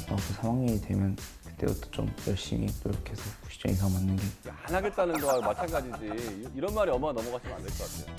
중학교 3학년이 되면 그때부터 좀 열심히 노력해서 90점 이상 맞는 게 안 하겠다는 거와 마찬가지지. 이런 말이 엄마가 넘어가시면 안 될 것 같아요.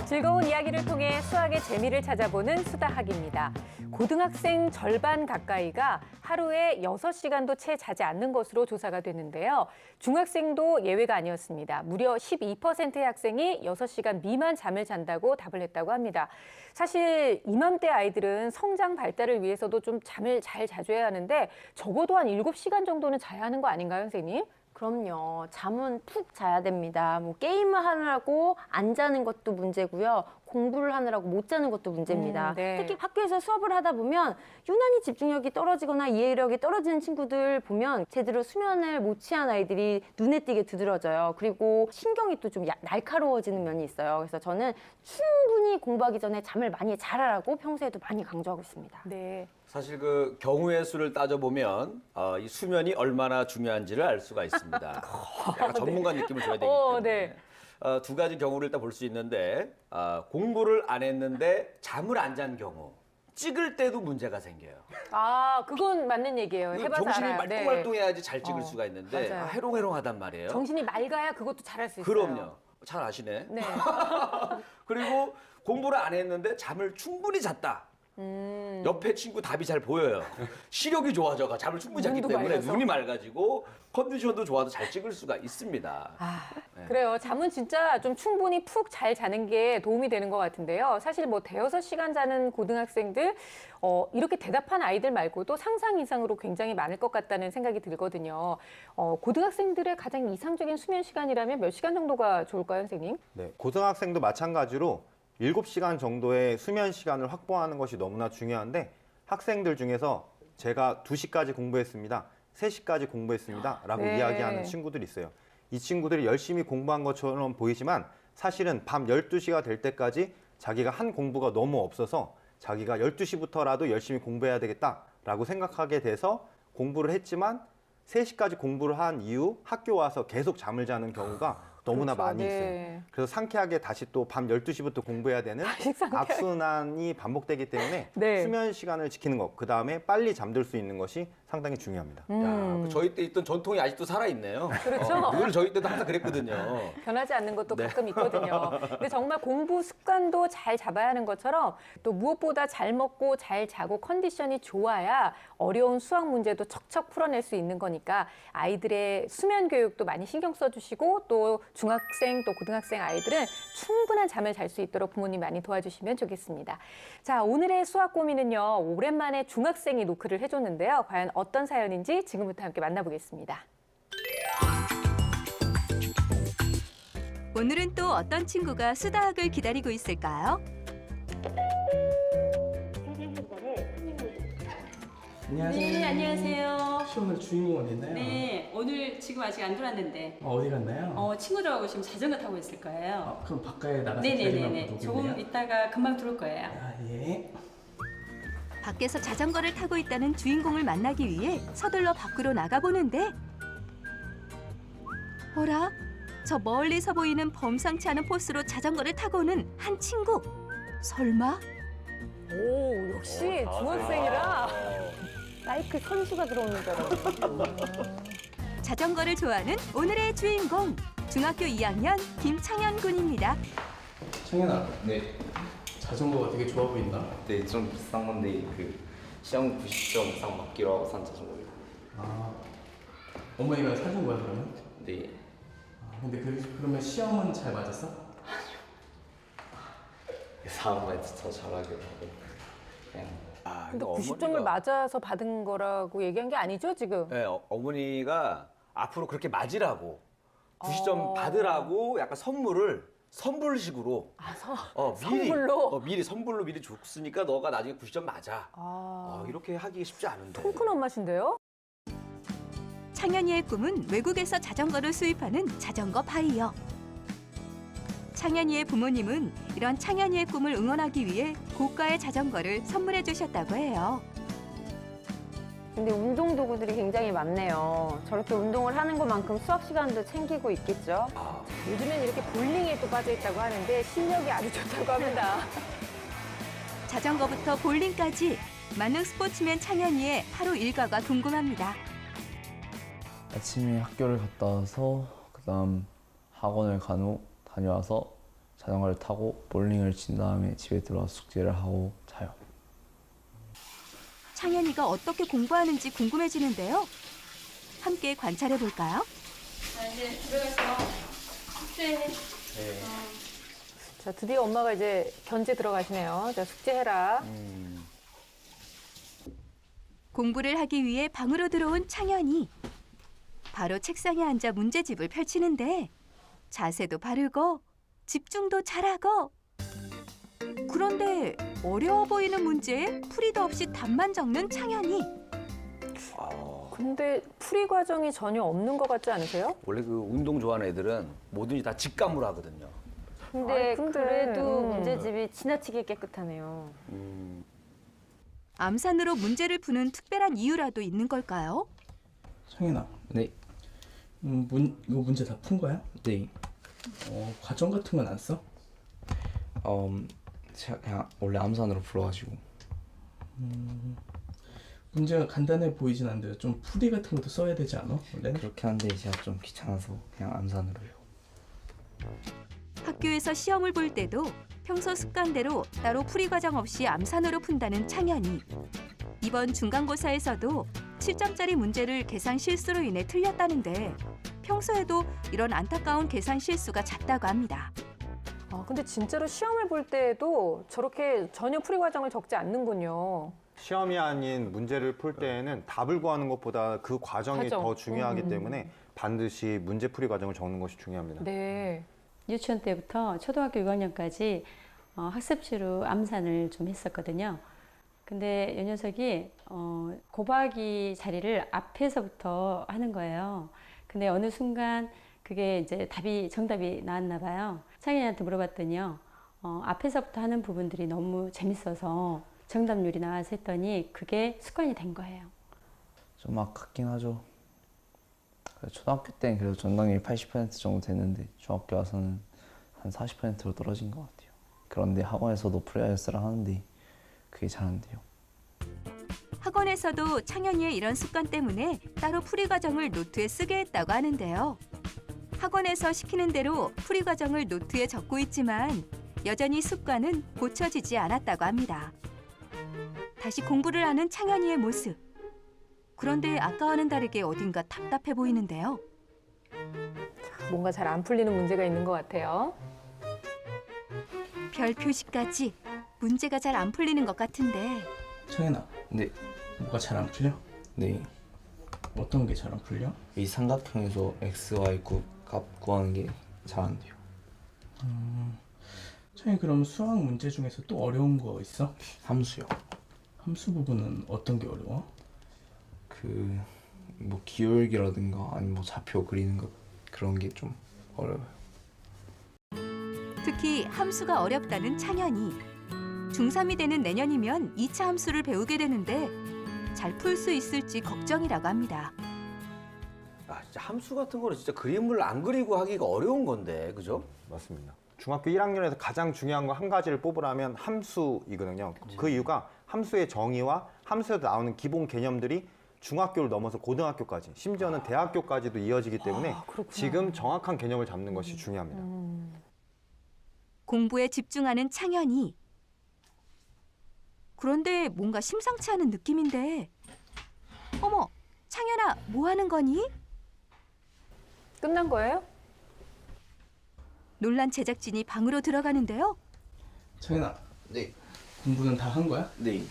즐거운 이야기를 통해 수학의 재미를 찾아보는 수다학입니다. 고등학생 절반 가까이가 하루에 6시간도 채 자지 않는 것으로 조사가 됐는데요. 중학생도 예외가 아니었습니다. 무려 12%의 학생이 6시간 미만 잠을 잔다고 답을 했다고 합니다. 사실 이맘때 아이들은 성장 발달을 위해서도 좀 잠을 잘 자줘야 하는데 적어도 한 7시간 정도는 자야 하는 거 아닌가요, 선생님? 그럼요. 잠은 푹 자야 됩니다. 뭐 게임을 하느라고 안 자는 것도 문제고요. 공부를 하느라고 못 자는 것도 문제입니다. 네. 특히 학교에서 수업을 하다 보면 유난히 집중력이 떨어지거나 이해력이 떨어지는 친구들 보면 제대로 수면을 못 취한 아이들이 눈에 띄게 두드러져요. 그리고 신경이 또 좀 날카로워지는 면이 있어요. 그래서 저는 충분히 공부하기 전에 잠을 많이 자라라고 평소에도 많이 강조하고 있습니다. 네. 사실 그 경우의 수를 따져보면 이 수면이 얼마나 중요한지를 알 수가 있습니다. 약간 전문가 느낌을 줘야 되기 때문에. 네. 두 가지 경우를 일단 볼 수 있는데 공부를 안 했는데 잠을 안 잔 경우 찍을 때도 문제가 생겨요. 아, 그건 맞는 얘기예요. 해봐서 정신이 알아요. 네. 말똥말똥해야지 잘 찍을 수가 있는데 맞아요. 해롱해롱하단 말이에요. 정신이 맑아야 그것도 잘할 수 있어요. 그럼요. 잘 아시네. 네. 그리고 공부를 안 했는데 잠을 충분히 잤다. 옆에 친구 답이 잘 보여요. 시력이 좋아져가 잠을 충분히 잤기 눈도 때문에 맑아서. 눈이 맑아지고 컨디션도 좋아서 잘 찍을 수가 있습니다. 그래요. 잠은 진짜 좀 충분히 푹 잘 자는 게 도움이 되는 것 같은데요. 사실 뭐 대여섯 시간 자는 고등학생들 이렇게 대답한 아이들 말고도 상상 이상으로 굉장히 많을 것 같다는 생각이 들거든요. 고등학생들의 가장 이상적인 수면 시간이라면 몇 시간 정도가 좋을까요, 선생님? 네, 고등학생도 마찬가지로 7시간 정도의 수면 시간을 확보하는 것이 너무나 중요한데 학생들 중에서 제가 2시까지 공부했습니다, 3시까지 공부했습니다 라고 네. 이야기하는 친구들이 있어요. 이 친구들이 열심히 공부한 것처럼 보이지만 사실은 밤 12시가 될 때까지 자기가 한 공부가 너무 없어서 자기가 12시부터라도 열심히 공부해야 되겠다라고 생각하게 돼서 공부를 했지만 3시까지 공부를 한 이후 학교 와서 계속 잠을 자는 경우가 너무나 그렇죠. 많이 네. 있어요. 그래서 상쾌하게 다시 또 밤 12시부터 공부해야 되는 악순환이 반복되기 때문에 네. 수면 시간을 지키는 것, 그 다음에 빨리 잠들 수 있는 것이 상당히 중요합니다. 야, 저희 때 있던 전통이 아직도 살아있네요. 그렇죠. 늘 저희 때도 항상 그랬거든요. 변하지 않는 것도 네. 가끔 있거든요. 근데 정말 공부 습관도 잘 잡아야 하는 것처럼 또 무엇보다 잘 먹고 잘 자고 컨디션이 좋아야 어려운 수학 문제도 척척 풀어낼 수 있는 거니까 아이들의 수면 교육도 많이 신경 써주시고 또 중학생 또 고등학생 아이들은 충분한 잠을 잘 수 있도록 부모님 많이 도와주시면 좋겠습니다. 자, 오늘의 수학 고민은요. 오랜만에 중학생이 노크를 해줬는데요. 과연 어떤 사연인지 지금부터 함께 만나보겠습니다. 오늘은 또 어떤 친구가 수다학을 기다리고 있을까요? 안녕하세요. 네, 안녕하세요. 혹시 오늘 주인공은 됐나요? 네, 오늘 지금 아직 안 들어왔는데 어디 갔나요? 친구들하고 지금 자전거 타고 있을 거예요. 그럼 바깥에 나가서 기다리면 네네네네. 보겠네요. 조금 있다가 금방 들어올 거예요. 아, 예. 밖에서 자전거를 타고 있다는 주인공을 만나기 위해 서둘러 밖으로 나가보는데 어라? 저 멀리서 보이는 범상치 않은 포스로 자전거를 타고 오는 한 친구. 설마? 오, 역시 중학생이라 마이크 선수가 들어오는 줄 알았어요. 자전거를 좋아하는 오늘의 주인공. 중학교 2학년 김창현 군입니다. 창현아, 네, 자전거가 되게 좋아 보인다. 네, 좀 비싼 건데 그 시험 90점 이상 맞기로 하고 산 자전거예요. 아, 어머니가 사준 거야 그러면? 네, 근데 그러면 시험은 잘 맞았어? 4학년에 더 잘하기로 하고 그냥 근데 이거 90점을 맞아서 받은 거라고 얘기한 게 아니죠, 지금? 네, 어머니가 앞으로 그렇게 맞으라고 90점 받으라고 약간 선물을 선불식으로 미리 선불로? 미리 선불로 미리 줬으니까 너가 나중에 90점 맞아. 이렇게 하기 쉽지 않은데. 통 큰 엄마신데요? 창현이의 꿈은 외국에서 자전거를 수입하는 자전거 바이어. 창현이의 부모님은 이런 창현이의 꿈을 응원하기 위해 고가의 자전거를 선물해 주셨다고 해요. 근데 운동 도구들이 굉장히 많네요. 저렇게 운동을 하는 것만큼 수학 시간도 챙기고 있겠죠. 요즘엔 이렇게 볼링에 또 빠져 있다고 하는데 실력이 아주 좋다고 합니다. 자전거부터 볼링까지 만능 스포츠맨 창현이의 하루 일과가 궁금합니다. 아침에 학교를 갔다 와서 그다음 학원을 간 후 다녀와서 자전거를 타고 볼링을 친 다음에 집에 들어와서 숙제를 하고 자요. 창현이가 어떻게 공부하는지 궁금해지는데요. 함께 관찰해 볼까요? 자, 이제 들어가서 숙제해. 자, 드디어 엄마가 이제 견제 들어가시네요. 자, 숙제해라. 공부를 하기 위해 방으로 들어온 창현이. 바로 책상에 앉아 문제집을 펼치는데 자세도 바르고 집중도 잘하고. 그런데 어려워 보이는 문제에 풀이도 없이 답만 적는 창현이. 근데 풀이 과정이 전혀 없는 것 같지 않으세요? 원래 그 운동 좋아하는 애들은 뭐든지 다 직감으로 하거든요. 근데, 그래도 음. 문제집이 지나치게 깨끗하네요. 암산으로 문제를 푸는 특별한 이유라도 있는 걸까요? 창현아, 네, 이거 문제 다 푼 거야? 네. 과정 같은 건 안 써? 제가 그냥 원래 암산으로 풀어가지고. 문제가 간단해 보이진 않는데 좀 풀이 같은 것도 써야 되지 않아? 원래는? 그렇게 하는데 제가 좀 귀찮아서 그냥 암산으로요. 학교에서 시험을 볼 때도 평소 습관대로 따로 풀이 과정 없이 암산으로 푼다는 창현이. 이번 중간고사에서도 7점짜리 문제를 계산 실수로 인해 틀렸다는데 평소에도 이런 안타까운 계산 실수가 잦다고 합니다. 근데 진짜로 시험을 볼 때에도 저렇게 전혀 풀이 과정을 적지 않는군요. 시험이 아닌 문제를 풀 때에는 답을 구하는 것보다 그 과정이 과정. 더 중요하기 때문에 반드시 문제풀이 과정을 적는 것이 중요합니다. 네. 유치원 때부터 초등학교 6학년까지 학습지로 암산을 좀 했었거든요. 근데 이 녀석이 곱하기 자리를 앞에서부터 하는 거예요. 근데 어느 순간 그게 이제 정답이 나왔나 봐요. 창현이한테 물어봤더니요. 앞에서부터 하는 부분들이 너무 재밌어서 정답률이 나와서 했더니 그게 습관이 된 거예요. 좀 아깝긴 하죠. 초등학교 때는 그래도 전당률이 80% 정도 됐는데 중학교 와서는 한 40%로 떨어진 것 같아요. 그런데 학원에서도 프리하이어스를 하는데 그게 잘 안 돼요. 학원에서도 창현이의 이런 습관 때문에 따로 풀이 과정을 노트에 쓰게 했다고 하는데요. 학원에서 시키는 대로 풀이 과정을 노트에 적고 있지만 여전히 습관은 고쳐지지 않았다고 합니다. 다시 공부를 하는 창현이의 모습. 그런데 아까와는 다르게 어딘가 답답해 보이는데요. 뭔가 잘 안 풀리는 문제가 있는 것 같아요. 별 표시까지 문제가 잘 안 풀리는 것 같은데 창현아, 네, 뭐가 잘 안 풀려? 네. 어떤 게 잘 안 풀려? 이 삼각형에서 x, y 값 구하는 게 잘 안 돼요. 창현이 그럼 수학 문제 중에서 또 어려운 거 있어? 함수요. 함수 부분은 어떤 게 어려워? 뭐 기울기라든가 아니면 뭐 좌표 그리는 것 그런 게 좀 어려워요. 특히 함수가 어렵다는 창현이. 중3이 되는 내년이면 2차 함수를 배우게 되는데 잘 풀 수 있을지 걱정이라고 합니다. 진짜 함수 같은 거는 진짜 그림을 안 그리고 하기가 어려운 건데, 그죠? 맞습니다. 중학교 1학년에서 가장 중요한 거 한 가지를 뽑으라면 함수이거든요. 그 이유가 함수의 정의와 함수에서 나오는 기본 개념들이 중학교를 넘어서 고등학교까지, 심지어는 대학교까지도 이어지기 때문에 지금 정확한 개념을 잡는 것이 중요합니다. 공부에 집중하는 창현이. 그런데 뭔가 심상치 않은 느낌인데. 어머, 창현아, 뭐 하는 거니? 끝난 거예요? 놀란 제작진이 방으로 들어가는데요. 창현아, 네. 공부는 다 한 거야? 네.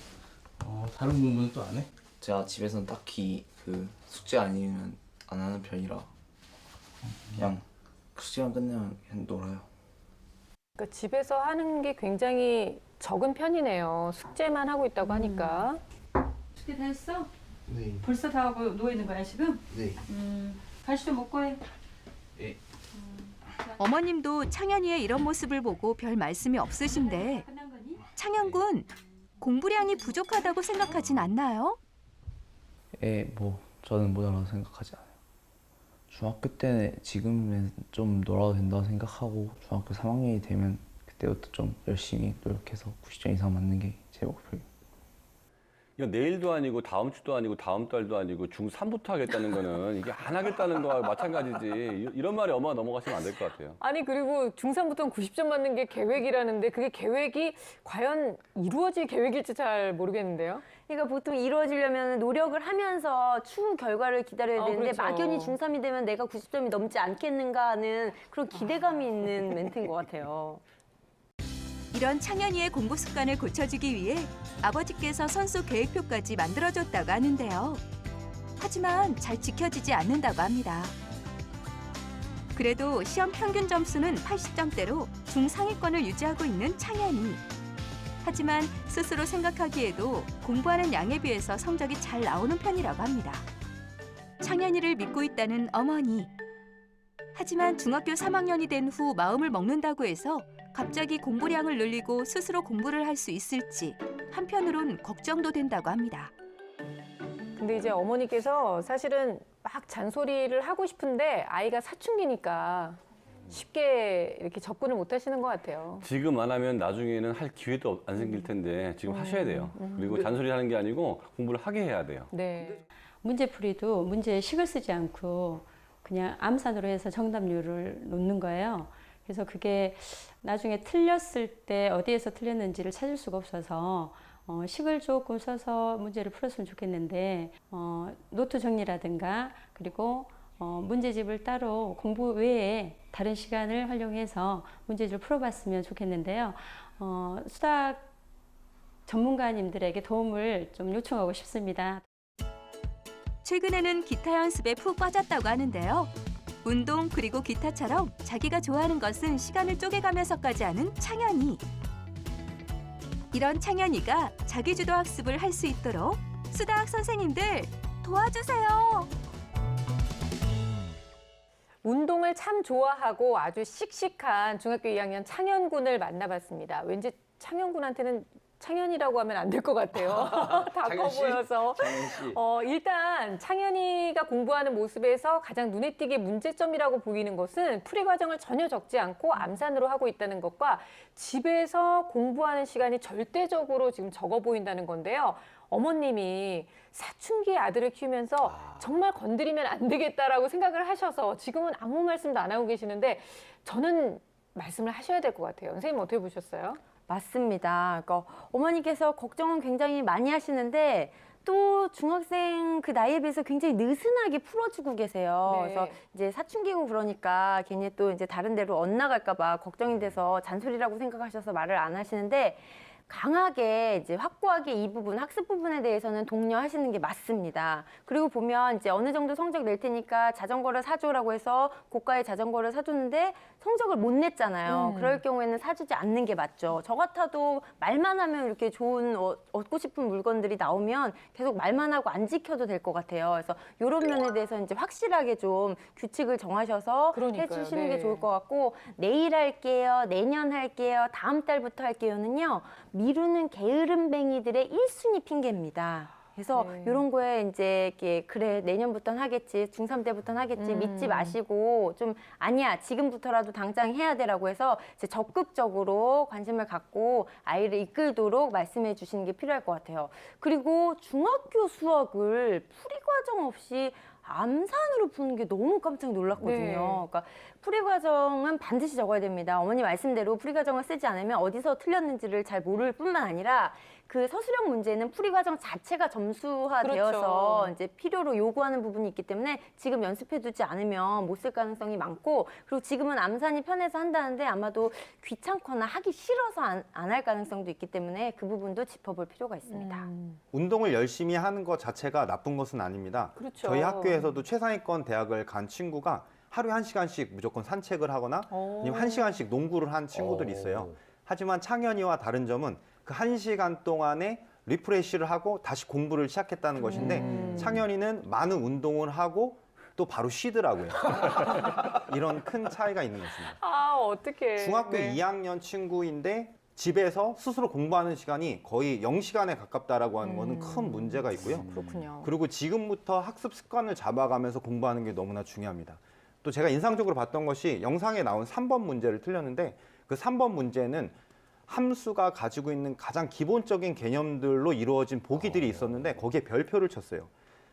다른 공부는 또 안 해? 제가 집에서는 딱히 숙제 아니면 안 하는 편이라 그냥 숙제만 끝내면 그냥 놀아요. 그러니까 집에서 하는 게 굉장히 적은 편이네요. 숙제만 하고 있다고 하니까. 숙제 다 했어? 네. 벌써 다 하고 누워 있는 거야 지금? 네. 간식 좀 먹고 해. 어머님도 창현이의 이런 모습을 보고 별 말씀이 없으신데 끝난 거니? 창현 군 공부량이 부족하다고 생각하진 않나요? 뭐 저는 모자라고 생각하지 않아요. 중학교 때는 지금은 좀 놀아도 된다고 생각하고 중학교 3학년이 되면 그때부터 좀 열심히 노력해서 90점 이상 맞는 게 제 목표예요. 이거 내일도 아니고 다음 주도 아니고 다음 달도 아니고 중3부터 하겠다는 거는 이게 안 하겠다는 거와 마찬가지지. 이런 말에 엄마가 넘어가시면 안 될 것 같아요. 아니 그리고 중3부터는 90점 맞는 게 계획이라는데 그게 계획이 과연 이루어질 계획일지 잘 모르겠는데요. 그러니까 보통 이루어지려면 노력을 하면서 추후 결과를 기다려야 되는데 그렇죠. 막연히 중3이 되면 내가 90점이 넘지 않겠는가 하는 그런 기대감이 있는 멘트인 것 같아요. 이런 창현이의 공부 습관을 고쳐주기 위해 아버지께서 선수 계획표까지 만들어줬다고 하는데요. 하지만 잘 지켜지지 않는다고 합니다. 그래도 시험 평균 점수는 80점대로 중상위권을 유지하고 있는 창현이. 하지만 스스로 생각하기에도 공부하는 양에 비해서 성적이 잘 나오는 편이라고 합니다. 창현이를 믿고 있다는 어머니. 하지만 중학교 3학년이 된 후 마음을 먹는다고 해서 갑자기 공부량을 늘리고 스스로 공부를 할 수 있을지 한편으론 걱정도 된다고 합니다. 근데 이제 어머니께서 사실은 막 잔소리를 하고 싶은데 아이가 사춘기니까 쉽게 이렇게 접근을 못 하시는 것 같아요. 지금 안 하면 나중에는 할 기회도 안 생길 텐데 지금 하셔야 돼요. 그리고 잔소리 하는 게 아니고 공부를 하게 해야 돼요. 네. 문제풀이도 문제에 식을 쓰지 않고 그냥 암산으로 해서 정답률을 놓는 거예요. 그래서 그게 나중에 틀렸을 때 어디에서 틀렸는지를 찾을 수가 없어서 식을 조금 써서 문제를 풀었으면 좋겠는데 노트 정리라든가 그리고 문제집을 따로 공부 외에 다른 시간을 활용해서 문제집을 풀어봤으면 좋겠는데요. 수학 전문가님들에게 도움을 좀 요청하고 싶습니다. 최근에는 기타 연습에 푹 빠졌다고 하는데요. 운동 그리고 기타처럼 자기가 좋아하는 것은 시간을 쪼개가면서까지 하는 창현이. 이런 창현이가 자기주도 학습을 할 수 있도록 수다학 선생님들 도와주세요. 운동을 참 좋아하고 아주 씩씩한 중학교 2학년 창현 군을 만나봤습니다. 왠지 창현 군한테는 창현이라고 하면 안 될 것 같아요. 다 커 보여서. 일단 창현이가 공부하는 모습에서 가장 눈에 띄게 문제점이라고 보이는 것은 풀이 과정을 전혀 적지 않고 암산으로 하고 있다는 것과 집에서 공부하는 시간이 절대적으로 지금 적어 보인다는 건데요. 어머님이 사춘기 아들을 키우면서 정말 건드리면 안 되겠다라고 생각을 하셔서 지금은 아무 말씀도 안 하고 계시는데 저는 말씀을 하셔야 될 것 같아요. 선생님 어떻게 보셨어요? 맞습니다. 그러니까 어머니께서 걱정은 굉장히 많이 하시는데 또 중학생 그 나이에 비해서 굉장히 느슨하게 풀어주고 계세요. 네. 그래서 이제 사춘기고 그러니까 괜히 또 이제 다른 데로 엇나갈까 봐 걱정이 돼서 잔소리라고 생각하셔서 말을 안 하시는데 강하게 이제 확고하게 이 부분 학습 부분에 대해서는 독려하시는 게 맞습니다. 그리고 보면 이제 어느 정도 성적 낼 테니까 자전거를 사줘라고 해서 고가의 자전거를 사줬는데 성적을 못 냈잖아요. 그럴 경우에는 사주지 않는 게 맞죠. 저 같아도 말만 하면 이렇게 좋은 얻고 싶은 물건들이 나오면 계속 말만 하고 안 지켜도 될 것 같아요. 그래서 이런 면에 대해서 이제 확실하게 좀 규칙을 정하셔서 그러니까요. 해주시는 네. 게 좋을 것 같고 내일 할게요, 내년 할게요, 다음 달부터 할게요는요. 미루는 게으름뱅이들의 1순위 핑계입니다. 그래서 네. 이런 거에 이제 이렇게 그래 내년부터는 하겠지, 중3 때부터는 하겠지 믿지 마시고 좀 아니야 지금부터라도 당장 해야 돼라고 해서 이제 적극적으로 관심을 갖고 아이를 이끌도록 말씀해 주시는 게 필요할 것 같아요. 그리고 중학교 수학을 풀이 과정 없이 암산으로 푸는 게 너무 깜짝 놀랐거든요. 네. 그러니까 풀이 과정은 반드시 적어야 됩니다. 어머니 말씀대로 풀이 과정을 쓰지 않으면 어디서 틀렸는지를 잘 모를 뿐만 아니라 그 서술형 문제는 풀이 과정 자체가 점수화되어서 그렇죠. 이제 필요로 요구하는 부분이 있기 때문에 지금 연습해두지 않으면 못 쓸 가능성이 많고 그리고 지금은 암산이 편해서 한다는데 아마도 귀찮거나 하기 싫어서 안 할 가능성도 있기 때문에 그 부분도 짚어볼 필요가 있습니다. 운동을 열심히 하는 것 자체가 나쁜 것은 아닙니다. 그렇죠. 저희 학교에서도 최상위권 대학을 간 친구가 하루에 1시간씩 무조건 산책을 하거나 아니면 1시간씩 농구를 한 친구들이 있어요. 하지만 창현이와 다른 점은 그 1시간 동안에 리프레시를 하고 다시 공부를 시작했다는 것인데 창현이는 많은 운동을 하고 또 바로 쉬더라고요. 이런 큰 차이가 있는 것입니다. 아, 어떡해. 중학교 네. 2학년 친구인데 집에서 스스로 공부하는 시간이 거의 0시간에 가깝다라고 하는 것은 큰 문제가 있고요. 그렇군요. 그리고 지금부터 학습 습관을 잡아가면서 공부하는 게 너무나 중요합니다. 또 제가 인상적으로 봤던 것이 영상에 나온 3번 문제를 틀렸는데 그 3번 문제는 함수가 가지고 있는 가장 기본적인 개념들로 이루어진 보기들이 있었는데 거기에 별표를 쳤어요.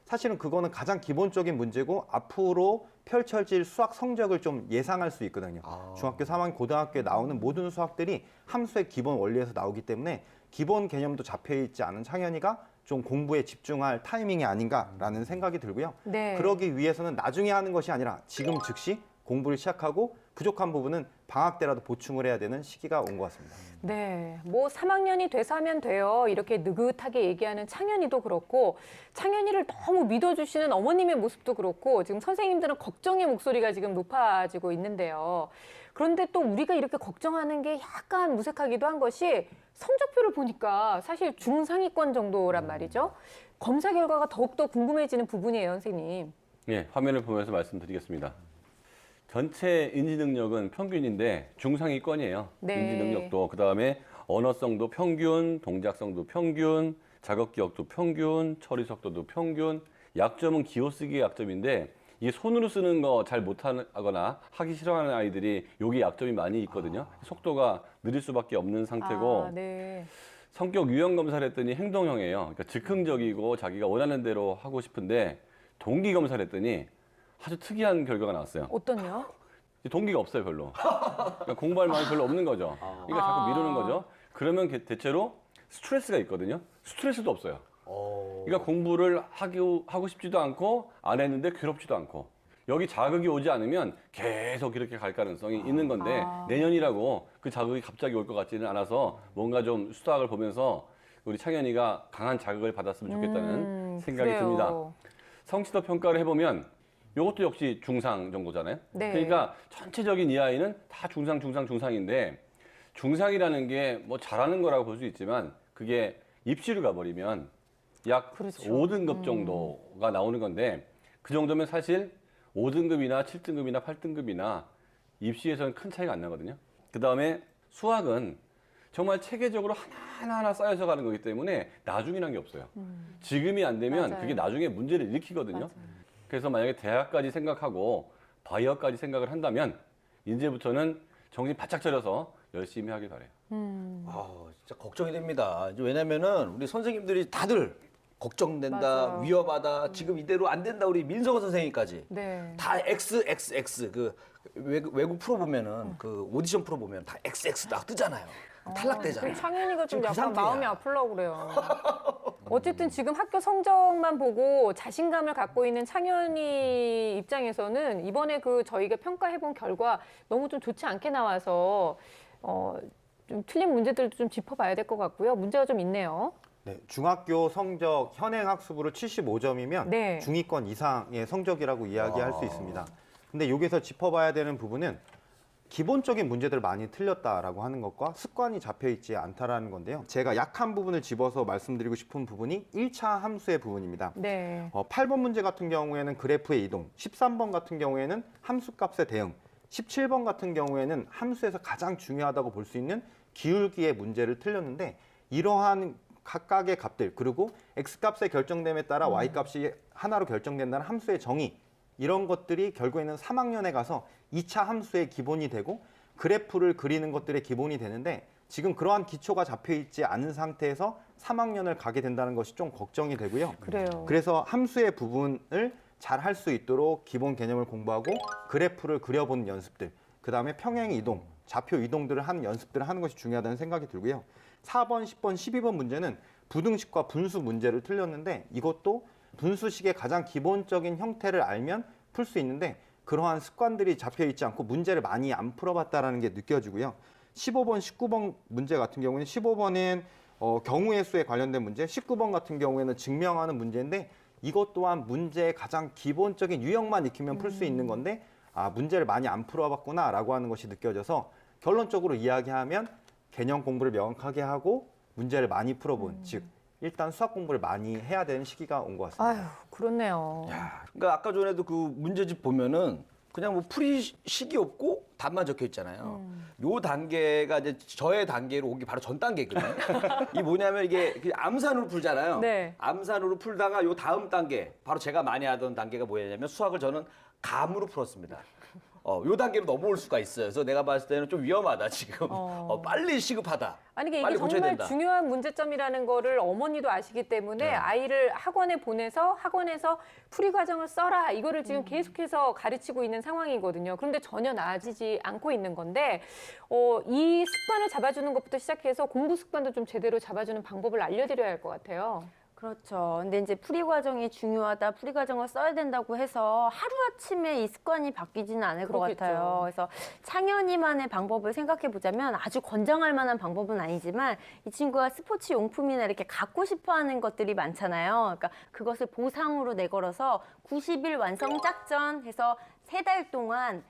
사실은 그거는 가장 기본적인 문제고 앞으로 펼쳐질 수학 성적을 좀 예상할 수 있거든요. 중학교 3학년, 고등학교에 나오는 모든 수학들이 함수의 기본 원리에서 나오기 때문에 기본 개념도 잡혀있지 않은 창현이가 좀 공부에 집중할 타이밍이 아닌가라는 생각이 들고요. 네. 그러기 위해서는 나중에 하는 것이 아니라 지금 즉시 공부를 시작하고 부족한 부분은 방학 때라도 보충을 해야 되는 시기가 온 것 같습니다. 네, 뭐 3학년이 돼서 하면 돼요. 이렇게 느긋하게 얘기하는 창현이도 그렇고 창현이를 너무 믿어주시는 어머님의 모습도 그렇고 지금 선생님들은 걱정의 목소리가 지금 높아지고 있는데요. 그런데 또 우리가 이렇게 걱정하는 게 약간 무색하기도 한 것이 성적표를 보니까 사실 중상위권 정도란 말이죠. 검사 결과가 더욱더 궁금해지는 부분이에요, 선생님. 예, 화면을 보면서 말씀드리겠습니다. 전체 인지 능력은 평균인데 중상위권이에요. 네. 인지 능력도 그다음에 언어성도 평균, 동작성도 평균, 작업 기억도 평균, 처리 속도도 평균. 약점은 기호쓰기의 약점인데 이게 손으로 쓰는 거 잘 못하거나 하기 싫어하는 아이들이 여기 약점이 많이 있거든요. 속도가 느릴 수밖에 없는 상태고 아, 네. 성격 유형 검사를 했더니 행동형이에요. 그러니까 즉흥적이고 자기가 원하는 대로 하고 싶은데 동기 검사를 했더니 아주 특이한 결과가 나왔어요. 어떠냐? 동기가 없어요, 별로. 그러니까 공부할 마음이 별로 없는 거죠. 그러니까 자꾸 미루는 거죠. 그러면 대체로 스트레스가 있거든요. 스트레스도 없어요. 그러니까 공부를 하고 싶지도 않고 안 했는데 괴롭지도 않고 여기 자극이 오지 않으면 계속 이렇게 갈 가능성이 있는 건데 내년이라고 그 자극이 갑자기 올 것 같지는 않아서 뭔가 좀 수학을 보면서 우리 창현이가 강한 자극을 받았으면 좋겠다는 생각이 그래요. 듭니다. 성취도 평가를 해보면 이것도 역시 중상 정도잖아요. 네. 그러니까 전체적인 이 아이는 다 중상인데 중상이라는 게 뭐 잘하는 거라고 볼 수 있지만 그게 입시로 가버리면 약 그렇죠. 5등급 정도가 나오는 건데 그 정도면 사실 5등급이나 7등급이나 8등급이나 입시에서는 큰 차이가 안 나거든요. 그 다음에 수학은 정말 체계적으로 하나하나 쌓여서 가는 거기 때문에 나중이란 게 없어요. 지금이 안 되면 맞아요. 그게 나중에 문제를 일으키거든요. 맞아요. 그래서 만약에 대학까지 생각하고 바이어까지 생각을 한다면 이제부터는 정신 바짝 차려서 열심히 하길 바래요. 진짜 걱정이 됩니다. 이제 왜냐면은 우리 선생님들이 다들 걱정된다, 맞아요. 위험하다, 지금 이대로 안 된다, 우리 민성원 선생님까지. 네. 다 XXX 그 외국 프로 보면은 그 오디션 프로 보면 다 XX 딱 뜨잖아요. 탈락되잖아요. 창현이가 좀 지금 그 약간 상태야. 마음이 아프려고 그래요. 어쨌든 지금 학교 성적만 보고 자신감을 갖고 있는 창현이 입장에서는 이번에 그 저희가 평가해본 결과 너무 좀 좋지 않게 나와서 좀 틀린 문제들도 좀 짚어봐야 될 것 같고요. 문제가 좀 있네요. 네, 중학교 성적 현행 학습으로 75점이면 네. 중위권 이상의 성적이라고 이야기할 수 있습니다. 근데 여기서 짚어봐야 되는 부분은 기본적인 문제들을 많이 틀렸다라고 하는 것과 습관이 잡혀있지 않다라는 건데요. 제가 약한 부분을 집어서 말씀드리고 싶은 부분이 1차 함수의 부분입니다. 네. 8번 문제 같은 경우에는 그래프의 이동, 13번 같은 경우에는 함수값의 대응, 17번 같은 경우에는 함수에서 가장 중요하다고 볼 수 있는 기울기의 문제를 틀렸는데 이러한 각각의 값들 그리고 x값의 결정됨에 따라 y값이 하나로 결정된다는 함수의 정의 이런 것들이 결국에는 3학년에 가서 2차 함수의 기본이 되고 그래프를 그리는 것들의 기본이 되는데 지금 그러한 기초가 잡혀있지 않은 상태에서 3학년을 가게 된다는 것이 좀 걱정이 되고요. 그래요. 그래서 함수의 부분을 잘 할 수 있도록 기본 개념을 공부하고 그래프를 그려보는 연습들, 그 다음에 평행 이동, 좌표 이동들을 하는 연습들을 하는 것이 중요하다는 생각이 들고요. 4번, 10번, 12번 문제는 부등식과 분수 문제를 틀렸는데 이것도 분수식의 가장 기본적인 형태를 알면 풀 수 있는데 그러한 습관들이 잡혀있지 않고 문제를 많이 안 풀어봤다는 게 느껴지고요. 15번, 19번 문제 같은 경우는 15번은 경우의 수에 관련된 문제, 19번 같은 경우에는 증명하는 문제인데 이것 또한 문제의 가장 기본적인 유형만 익히면 풀 수 있는 건데 아, 문제를 많이 안 풀어봤구나라고 하는 것이 느껴져서 결론적으로 이야기하면 개념 공부를 명확하게 하고 문제를 많이 풀어본, 즉 일단 수학 공부를 많이 해야 되는 시기가 온 것 같습니다. 아유, 그렇네요. 그러니까 아까 전에도 그 문제집 보면은 그냥 뭐 풀이 식이 없고 답만 적혀 있잖아요. 요 단계가 이제 저의 단계로 오기 바로 전 단계거든요. 이 뭐냐면 이게 그냥 암산으로 풀잖아요. 네. 암산으로 풀다가 요 다음 단계, 바로 제가 많이 하던 단계가 뭐냐면 수학을 저는 감으로 풀었습니다. 요 단계로 넘어올 수가 있어요. 그래서 내가 봤을 때는 좀 위험하다 지금. 빨리 시급하다. 아니 이게 빨리 고쳐야 정말 된다. 중요한 문제점이라는 거를 어머니도 아시기 때문에 아이를 학원에 보내서 학원에서 풀이 과정을 써라 이거를 지금 계속해서 가르치고 있는 상황이거든요. 그런데 전혀 나아지지 않고 있는 건데 이 습관을 잡아주는 것부터 시작해서 공부 습관도 좀 제대로 잡아주는 방법을 알려드려야 할 것 같아요. 그렇죠. 근데 이제 풀이 과정이 중요하다, 풀이 과정을 써야 된다고 해서 하루아침에 이 습관이 바뀌지는 않을 것 그렇겠죠. 같아요. 그래서 창현이만의 방법을 생각해 보자면 아주 권장할 만한 방법은 아니지만 이 친구가 스포츠 용품이나 이렇게 갖고 싶어 하는 것들이 많잖아요. 그러니까 그것을 보상으로 내걸어서 90일 완성 작전 해서 3달 동안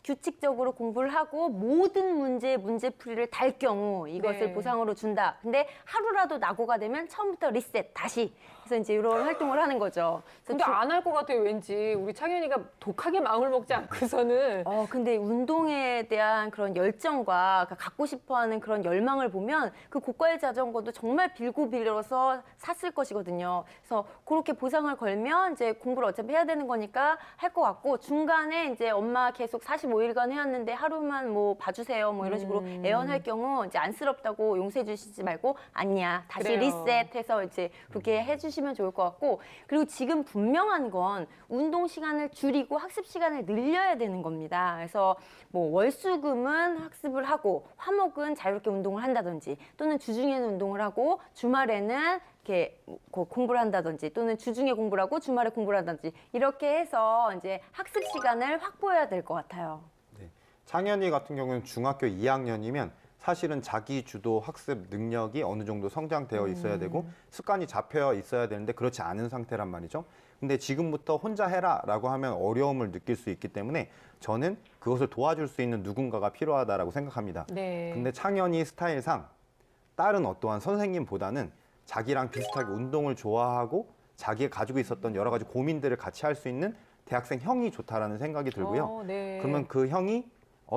규칙적으로 공부를 하고 모든 문제풀이를 달 경우 이것을 네. 보상으로 준다. 근데 하루라도 낙오가 되면 처음부터 리셋 다시. 그래서 이제 이런 활동을 하는 거죠. 근데 안 할 것 같아요, 왠지. 우리 창현이가 독하게 마음을 먹지 않고서는. 근데 운동에 대한 그런 열정과 갖고 싶어 하는 그런 열망을 보면 그 고가의 자전거도 정말 빌고 빌려서 샀을 것이거든요. 그래서 그렇게 보상을 걸면 이제 공부를 어차피 해야 되는 거니까 할 것 같고 중간에 이제 엄마 계속 45일간 해왔는데 하루만 뭐 봐주세요 뭐 이런 식으로 애원할 경우 이제 안쓰럽다고 용서해 주시지 말고 아니야. 다시 그래요. 리셋해서 이제 그렇게 해주시면 좋을 것 같고 그리고 지금 분명한 건 운동 시간을 줄이고 학습 시간을 늘려야 되는 겁니다. 그래서 뭐 월수금은 학습을 하고 화목은 자유롭게 운동을 한다든지 또는 주중에는 운동을 하고 주말에는 이렇게 공부를 한다든지 또는 주중에 공부를 하고 주말에 공부를 한다든지 이렇게 해서 이제 학습 시간을 확보해야 될 것 같아요. 네. 창현이 같은 경우는 중학교 2학년이면 사실은 자기 주도 학습 능력이 어느 정도 성장되어 있어야 되고 습관이 잡혀 있어야 되는데 그렇지 않은 상태란 말이죠. 근데 지금부터 혼자 해라라고 하면 어려움을 느낄 수 있기 때문에 저는 그것을 도와줄 수 있는 누군가가 필요하다라고 생각합니다. 네. 근데 창현이 스타일상 다른 어떠한 선생님보다는 자기랑 비슷하게 운동을 좋아하고 자기가 가지고 있었던 여러 가지 고민들을 같이 할 수 있는 대학생 형이 좋다라는 생각이 들고요. 네. 그러면 그 형이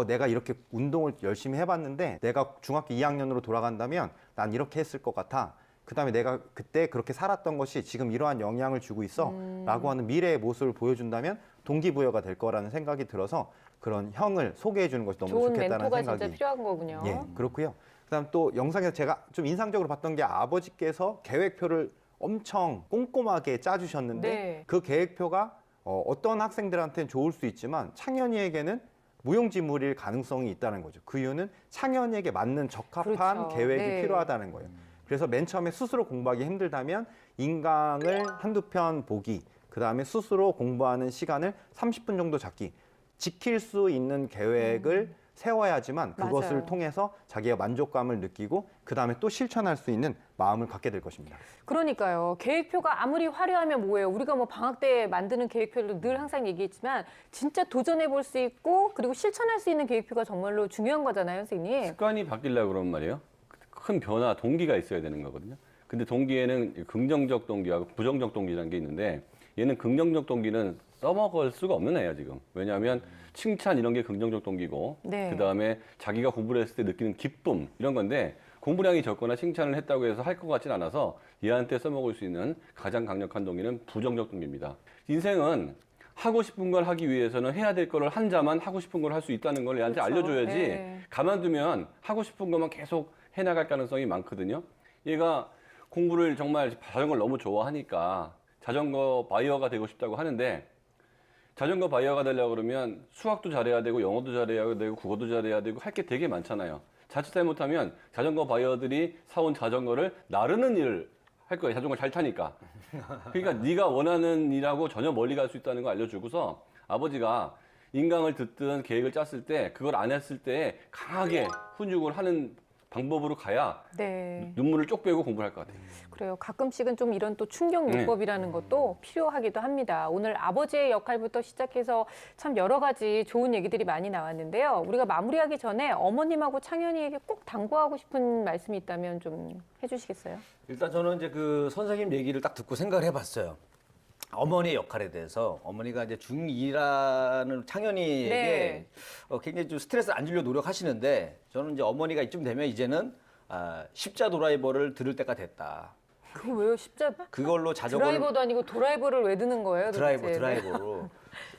내가 이렇게 운동을 열심히 해봤는데 내가 중학교 2학년으로 돌아간다면 난 이렇게 했을 것 같아. 그다음에 내가 그때 그렇게 살았던 것이 지금 이러한 영향을 주고 있어 라고 하는 미래의 모습을 보여준다면 동기부여가 될 거라는 생각이 들어서 그런 형을 소개해 주는 것이 너무 좋은 좋겠다는 멘토가 생각이 진짜 필요한 거군요. 예, 그렇고요. 그다음 또 영상에서 제가 좀 인상적으로 봤던 게 아버지께서 계획표를 엄청 꼼꼼하게 짜주셨는데 네. 그 계획표가 어떤 학생들한테는 좋을 수 있지만 창현이에게는 무용지물일 가능성이 있다는 거죠. 그 이유는 창현이에게 맞는 적합한 그렇죠. 계획이 네. 필요하다는 거예요. 그래서 맨 처음에 스스로 공부하기 힘들다면 인강을 한두 편 보기, 그 다음에 스스로 공부하는 시간을 30분 정도 잡기, 지킬 수 있는 계획을 세워야지만 그것을 맞아요. 통해서 자기가 만족감을 느끼고 그 다음에 또 실천할 수 있는 마음을 갖게 될 것입니다. 그러니까요. 계획표가 아무리 화려하면 뭐예요. 우리가 뭐 방학 때 만드는 계획표를 늘 항상 얘기했지만 진짜 도전해 볼 수 있고 그리고 실천할 수 있는 계획표가 정말로 중요한 거잖아요, 선생님. 습관이 바뀌려고 그러면 말이에요. 큰 변화, 동기가 있어야 되는 거거든요. 근데 동기에는 긍정적 동기하고 부정적 동기라는 게 있는데 얘는 긍정적 동기는 써먹을 수가 없는 애야 지금. 왜냐하면 칭찬 이런 게 긍정적 동기고 네. 그다음에 자기가 공부를 했을 때 느끼는 기쁨 이런 건데 공부량이 적거나 칭찬을 했다고 해서 할 것 같진 않아서 얘한테 써먹을 수 있는 가장 강력한 동기는 부정적 동기입니다. 인생은 하고 싶은 걸 하기 위해서는 해야 될 거를 한 자만 하고 싶은 걸 할 수 있다는 걸 얘한테 그렇죠. 알려줘야지 네. 가만두면 하고 싶은 것만 계속 해나갈 가능성이 많거든요. 얘가 공부를 정말 자전거를 너무 좋아하니까 자전거 바이어가 되고 싶다고 하는데 자전거 바이어가 되려고 그러면 수학도 잘해야 되고 영어도 잘해야 되고 국어도 잘해야 되고 할 게 되게 많잖아요. 자칫 잘못하면 자전거 바이어들이 사온 자전거를 나르는 일을 할 거예요. 자전거 잘 타니까. 그러니까 네가 원하는 일하고 전혀 멀리 갈 수 있다는 거 알려주고서 아버지가 인강을 듣든 계획을 짰을 때 그걸 안 했을 때 강하게 훈육을 하는 방법으로 가야 네. 눈물을 쪽 빼고 공부를 할 것 같아요. 그래요. 가끔씩은 좀 이런 또 충격 요법이라는 것도 필요하기도 합니다. 오늘 아버지의 역할부터 시작해서 참 여러 가지 좋은 얘기들이 많이 나왔는데요. 우리가 마무리하기 전에 어머님하고 창현이에게 꼭 당부하고 싶은 말씀이 있다면 좀 해주시겠어요? 일단 저는 이제 그 선생님 얘기를 딱 듣고 생각을 해봤어요. 어머니의 역할에 대해서 어머니가 이제 중2라는 창현이에게 네. 굉장히 좀 스트레스 안 주려 노력하시는데 저는 이제 어머니가 이쯤 되면 이제는 십자 드라이버를 들을 때가 됐다. 그거 왜요? 십자 그걸로 자전거를 드라이버도 아니고 드라이버를 왜 드는 거예요? 도대체? 드라이버로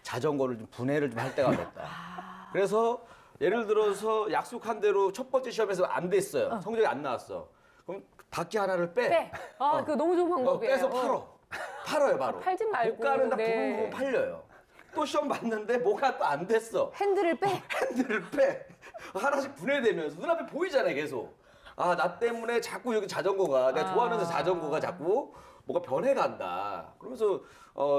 자전거를 좀 분해를 좀 할 때가 됐다. 그래서 예를 들어서 약속한 대로 첫 번째 시험에서 안 됐어요. 성적이 안 나왔어. 그럼 바퀴 하나를 빼. 아, 그거 너무 좋은 방법이에요. 빼서 팔어요 바로. 팔지 말고. 고가는 다 네. 부분 팔려요. 또 시험 봤는데 뭐가 또 안 됐어. 핸들을 빼. 핸들을 빼. 하나씩 분해되면서 눈앞에 보이잖아요 계속. 아, 나 때문에 자꾸 여기 자전거가 내가 좋아하는 자전거가 자꾸 뭐가 변해간다. 그러면서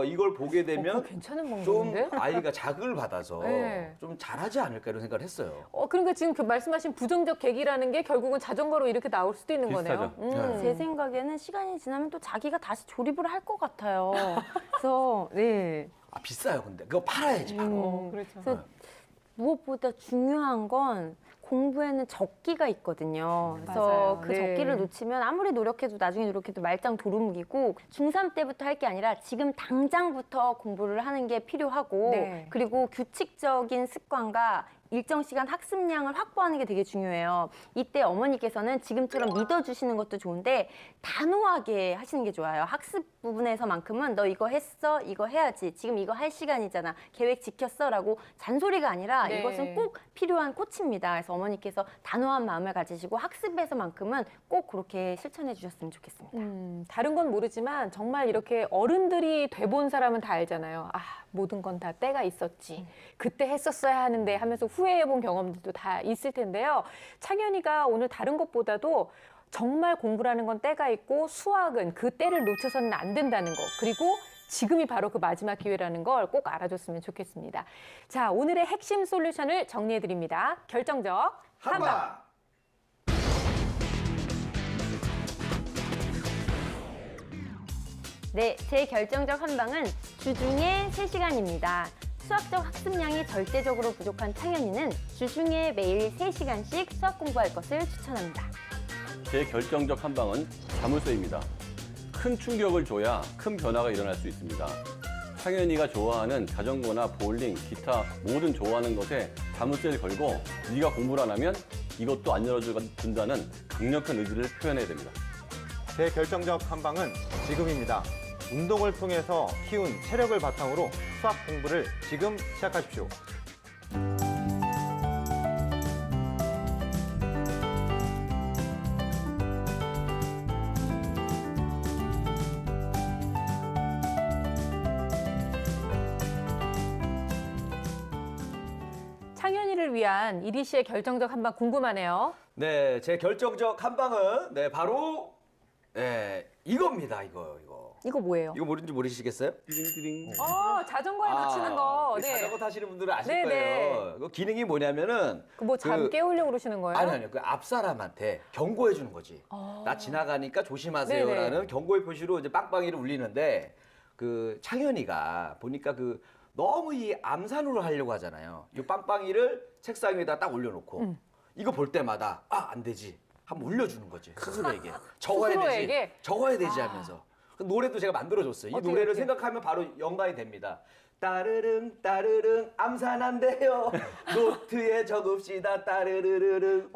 이걸 보게 되면 그거 괜찮은 좀 방법인데? 아이가 자극을 받아서 네. 좀 잘하지 않을까 이런 생각을 했어요. 그러니까 지금 그 말씀하신 부정적 계기라는 게 결국은 자전거로 이렇게 나올 수도 있는 비슷하죠. 거네요. 제 생각에는 시간이 지나면 또 자기가 다시 조립을 할 것 같아요. 그래서 네. 아, 비싸요 근데 그거 팔아야지 바로. 그렇죠. 그래서 무엇보다 중요한 건 공부에는 적기가 있거든요. 그래서 맞아요. 그 네. 적기를 놓치면 아무리 노력해도 나중에 노력해도 말짱 도루묵이고 중3 때부터 할 게 아니라 지금 당장부터 공부를 하는 게 필요하고 네. 그리고 규칙적인 습관과 일정 시간 학습량을 확보하는 게 되게 중요해요. 이때 어머니께서는 지금처럼 믿어주시는 것도 좋은데 단호하게 하시는 게 좋아요. 학습 부분에서만큼은 너 이거 했어, 이거 해야지, 지금 이거 할 시간이잖아, 계획 지켰어 라고 잔소리가 아니라 네. 이것은 꼭 필요한 코치입니다. 그래서 어머니께서 단호한 마음을 가지시고 학습에서만큼은 꼭 그렇게 실천해 주셨으면 좋겠습니다. 다른 건 모르지만 정말 이렇게 어른들이 돼본 사람은 다 알잖아요. 아, 모든 건 다 때가 있었지. 그때 했었어야 하는데 하면서 후회해본 경험들도 다 있을 텐데요. 창현이가 오늘 다른 것보다도 정말 공부라는 건 때가 있고 수학은 그 때를 놓쳐서는 안 된다는 거. 그리고 지금이 바로 그 마지막 기회라는 걸 꼭 알아줬으면 좋겠습니다. 자, 오늘의 핵심 솔루션을 정리해드립니다. 결정적 한방. 네, 제 결정적 한방은 주중에 3시간입니다. 수학적 학습량이 절대적으로 부족한 창현이는 주중에 매일 3시간씩 수학 공부할 것을 추천합니다. 제 결정적 한방은 자물쇠입니다. 큰 충격을 줘야 큰 변화가 일어날 수 있습니다. 창현이가 좋아하는 자전거나 볼링, 기타 모든 좋아하는 것에 자물쇠를 걸고 네가 공부를 안 하면 이것도 안 열어준다는 강력한 의지를 표현해야 됩니다. 제 결정적 한방은 지금입니다. 운동을 통해서 키운 체력을 바탕으로 수학 공부를 지금 시작하십시오. 창현이를 위한 이리 씨의 결정적 한방 궁금하네요. 네, 제 결정적 한방은 바로 이겁니다. 이거. 이거 뭐예요? 이거 모르는지 모르시겠어요? 띠링띠링. 자전거에 붙이는 거. 네. 자전거 타시는 분들은 아실 네, 거예요. 그 기능이 뭐냐면은 뭐 잠 깨우려고 그러시는 거예요? 아니요. 그 앞 사람한테 경고해 주는 거지. 나 지나가니까 조심하세요라는 네네. 경고의 표시로 이제 빵빵이를 울리는데 그 창현이가 보니까 그 너무 이 암산으로 하려고 하잖아요. 이 빵빵이를 책상 위에다 딱 올려놓고 이거 볼 때마다 안 되지. 한번 울려주는 거지 스스로에게. 스스로에게? 적어야 되지 하면서. 그 노래도 제가 만들어줬어요. 이 어떻게, 노래를 어떻게? 생각하면 바로 연관이 됩니다. 따르릉 따르릉 암산 안 돼요. 노트에 적읍시다 따르르르릉.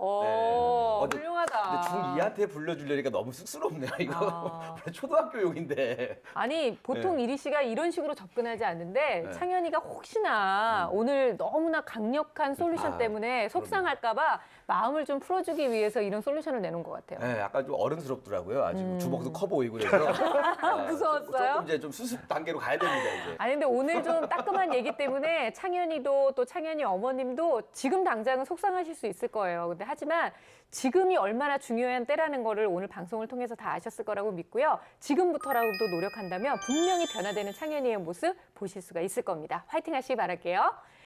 훌륭하다. 중2한테 불러주려니까 너무 쑥스럽네요. 이거 초등학교 욕인데. 아니 보통 이리 씨가 이런 식으로 접근하지 않는데 네. 창현이가 혹시나 오늘 너무나 강력한 솔루션 때문에 속상할까봐 마음을 좀 풀어주기 위해서 이런 솔루션을 내놓은 것 같아요. 네, 약간 좀 어른스럽더라고요. 아직 주먹도 커 보이고 그래서 무서웠어요? 조금 이제 좀 수습 단계로 가야 됩니다 이제. 아니 근데 오늘 좀 따끔한 얘기 때문에 창현이도 또 창현이 어머님도 지금 당장은 속상하실 수 있을 거예요. 근데 하지만 지금이 얼마나 중요한 때라는 거를 오늘 방송을 통해서 다 아셨을 거라고 믿고요. 지금부터라도 노력한다면 분명히 변화되는 창현이의 모습 보실 수가 있을 겁니다. 화이팅 하시기 바랄게요.